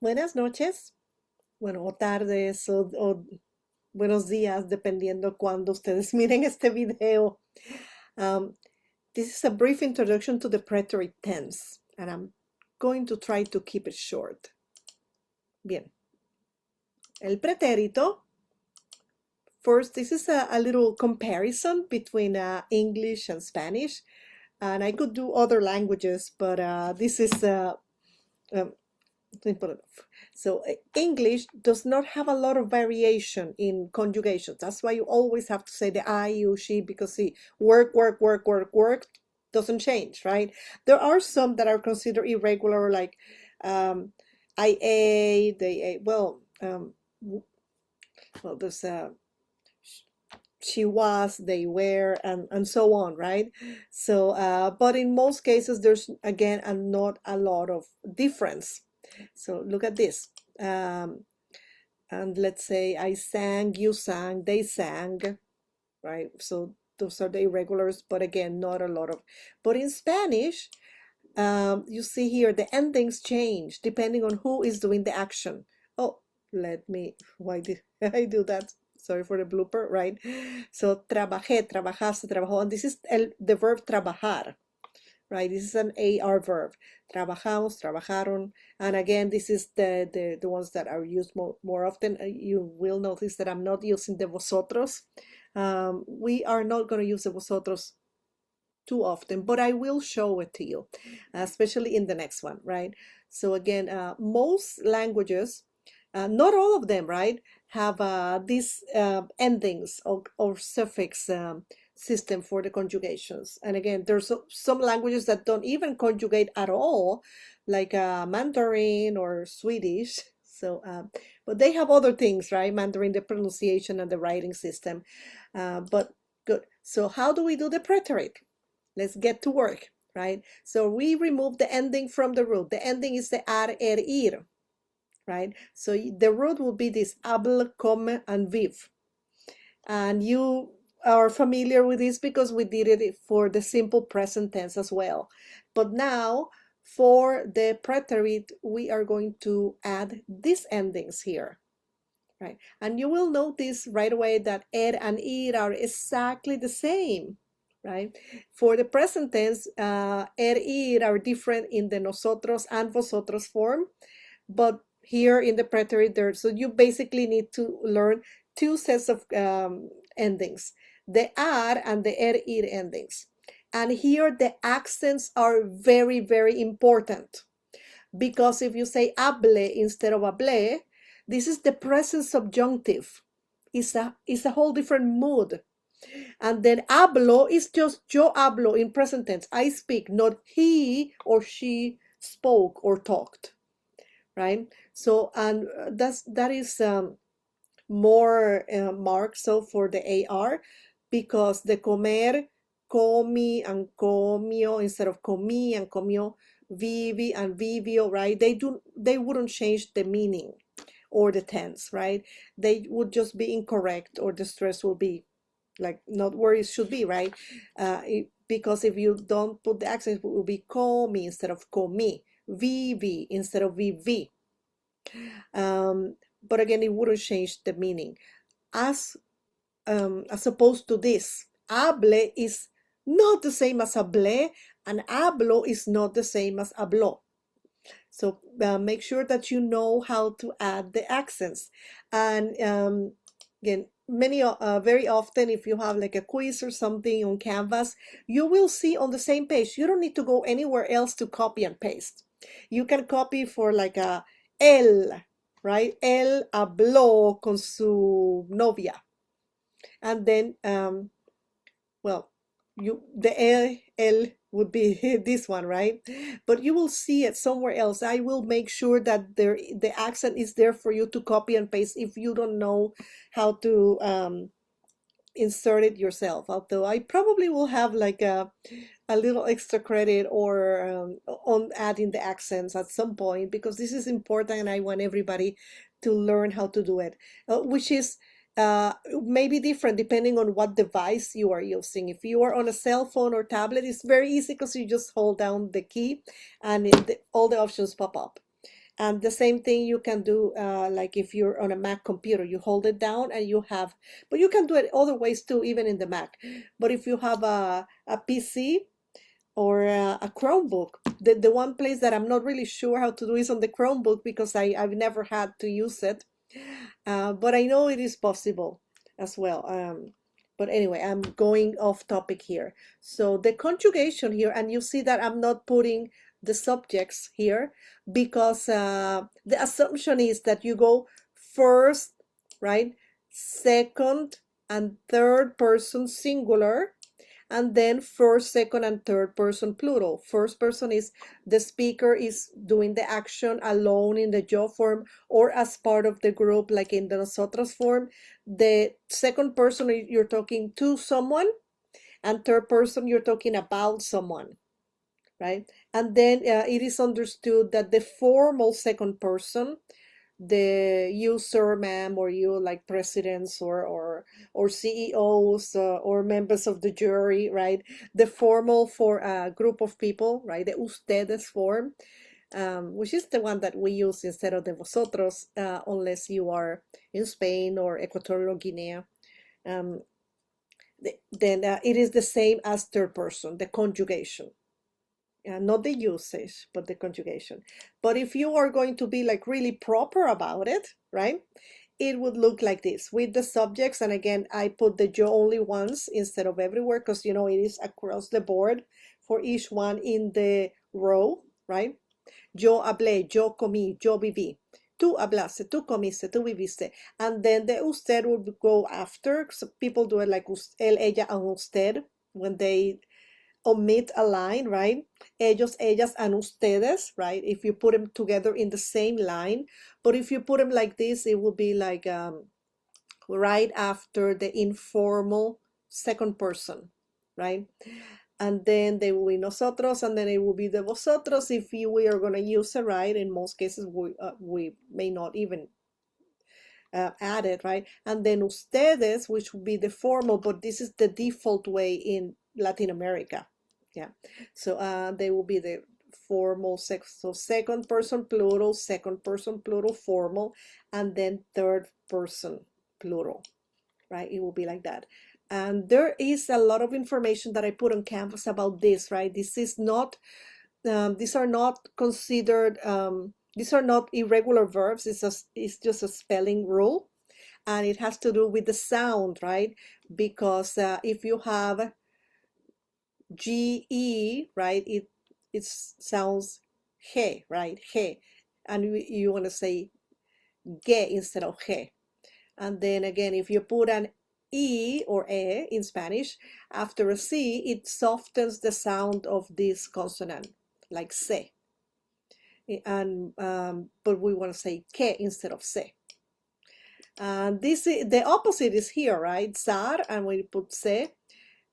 Buenas noches, bueno, o tardes o buenos días, dependiendo cuando ustedes miren este video. Um, this is a brief introduction to the preterite tense, and I'm going to try to keep it short. Bien. El pretérito, first, this is a little comparison between English and Spanish, and I could do other languages, but this is um, simple enough. So English does not have a lot of variation in conjugations. That's why you always have to say the I, you, she, because see, work, work, work, work, work doesn't change, right? There are some that are considered irregular, like I ate, they ate. Well, there's she was, they were, and so on, right? So, but in most cases, there's again not a lot of difference. So look at this. And let's say I sang, you sang, they sang, right? So those are the irregulars, but again, not a lot of. But in Spanish, you see here the endings change depending on who is doing the action. Oh, why did I do that? Sorry for the blooper, right? So trabajé, trabajaste, trabajó, and this is the verb trabajar, right? This is an AR verb. Trabajamos, trabajaron, and again, this is the ones that are used more often. You will notice that I'm not using the vosotros. We are not going to use the vosotros too often, but I will show it to you, especially in the next one, right? So again, most languages, not all of them, right, have these endings or suffix system for the conjugations. And again, there's some languages that don't even conjugate at all, like Mandarin or Swedish. So, but they have other things, right? Mandarin, the pronunciation and the writing system. But good. So how do we do the preterite? Let's get to work, right? So we remove the ending from the root. The ending is the ar, ir, right? So the root will be this habl, come, and viv. And you are familiar with this because we did it for the simple present tense as well. But now for the preterite, we are going to add these endings here, right? And you will notice right away that and ir are exactly the same, right? For the present tense, ir are different in the nosotros and vosotros form, but here in the preterite there, so you basically need to learn two sets of endings, the ar and the ir endings. And here the accents are very, very important, because if you say hable instead of hablé, this is the present subjunctive. It's a whole different mood. And then hablo is just yo hablo in present tense. I speak, not he or she spoke or talked, right? So, and that is more marked so for the AR, because the comer, comi and comio instead of comi and comio, vivi and vivio, right? They wouldn't change the meaning or the tense, right? They would just be incorrect, or the stress will be like not where it should be, right? Because if you don't put the accent, it will be comi instead of comi, vivi instead of vivi. But again, it wouldn't change the meaning. As opposed to this, hable is not the same as hablé, and hablo is not the same as habló. So make sure that you know how to add the accents. And again, very often, if you have like a quiz or something on Canvas, you will see on the same page. You don't need to go anywhere else to copy and paste. You can copy for like a él, right? Él habló con su novia. And then, well, the L would be this one, right? But you will see it somewhere else. I will make sure that the accent is there for you to copy and paste if you don't know how to insert it yourself. Although I probably will have like a little extra credit or on adding the accents at some point, because this is important and I want everybody to learn how to do it, which is maybe different depending on what device you are using. If you are on a cell phone or tablet, it's very easy because you just hold down the key and all the options pop up. And the same thing you can do, like if you're on a Mac computer, you hold it down and you have, but you can do it other ways too, even in the Mac. But if you have a PC or a Chromebook, the one place that I'm not really sure how to do is on the Chromebook because I've never had to use it. But I know it is possible as well. But anyway, I'm going off topic here. So the conjugation here, and you see that I'm not putting the subjects here because the assumption is that you go first, right? Second and third person singular, and then first, second, and third person plural. First person is the speaker is doing the action alone in the yo form or as part of the group, like in the nosotros form. The second person, you're talking to someone, and third person, you're talking about someone, right? And then it is understood that the formal second person, the you sir ma'am or you like presidents or CEOs or members of the jury, right? The formal for a group of people, right? The ustedes form, which is the one that we use instead of the vosotros, unless you are in Spain or Equatorial Guinea. um, then it is the same as third person, the conjugation, not the usage, but the conjugation. But if you are going to be like really proper about it, right? It would look like this with the subjects. And again, I put the yo only once instead of everywhere because, you know, it is across the board for each one in the row, right? Yo hablé, yo comí, yo viví. Tú hablaste, tú comiste, tú viviste. And then the usted would go after. So people do it like él, ella, and usted when they omit a line, right? Ellos, ellas, and ustedes, right? If you put them together in the same line. But if you put them like this, it will be like right after the informal second person, right? And then they will be nosotros, and then it will be the vosotros if we are going to use it, right? In most cases, we may not even add it, right? And then ustedes, which would be the formal, but this is the default way in Latin America. Yeah. So they will be the formal sex. So second person plural, formal, and then third person plural, right? It will be like that. And there is a lot of information that I put on Canvas about this, right? This is not, these are not considered, these are not irregular verbs. It's just a spelling rule. And it has to do with the sound, right? Because if you have GE, right, it sounds he, right? He. And you want to say ge instead of he. And then again, if you put an E or E in Spanish after a C, it softens the sound of this consonant, like se. And but we want to say que instead of se. And this is, the opposite is here, right? Zar, and we put se.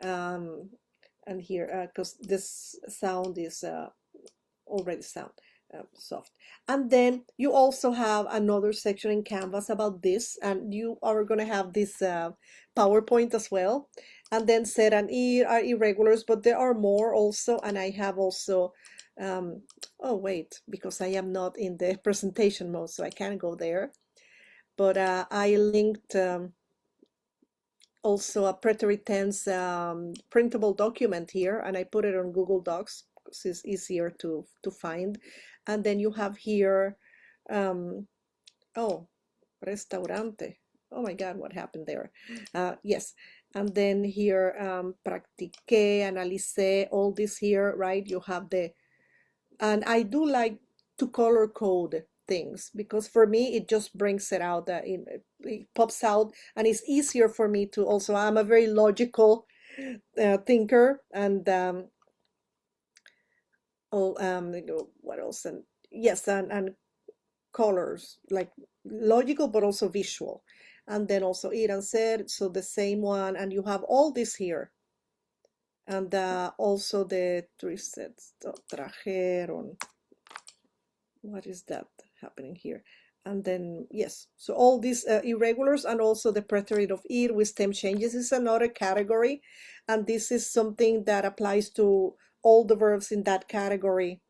And here, because this sound is already soft. And then you also have another section in Canvas about this, and you are going to have this PowerPoint as well. And then ser and ir are irregulars, but there are more also. And I have also, oh wait, because I am not in the presentation mode, so I can't go there. But I linked also a preterite tense printable document here, and I put it on Google Docs because it's easier to find. And then you have here, oh, restaurante. Oh my God, what happened there? Yes. And then here, practiqué, analicé, all this here, right? You have the, and I do like to color code things because for me it just brings it out, it pops out, and it's easier for me to also, I'm a very logical thinker. And what else? And yes, and colors, like logical but also visual. And then also ir and ser, so the same one. And you have all this here. And also the three sets, trajeron. What is that happening here? And then, yes, so all these irregulars, and also the preterite of ir with stem changes is another category. And this is something that applies to all the verbs in that category.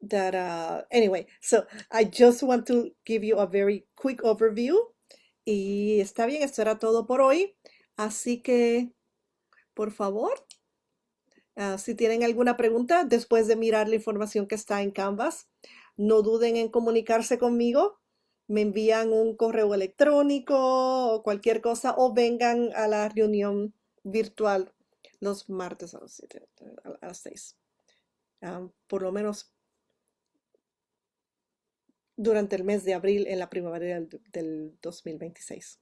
that anyway, so I just want to give you a very quick overview. Y está bien, esto era todo por hoy. Así que, por favor, si tienen alguna pregunta después de mirar la información que está en Canvas, no duden en comunicarse conmigo. Me envían un correo electrónico o cualquier cosa o vengan a la reunión virtual los martes a las 7, a las 6. Por lo menos durante el mes de abril en la primavera del 2026.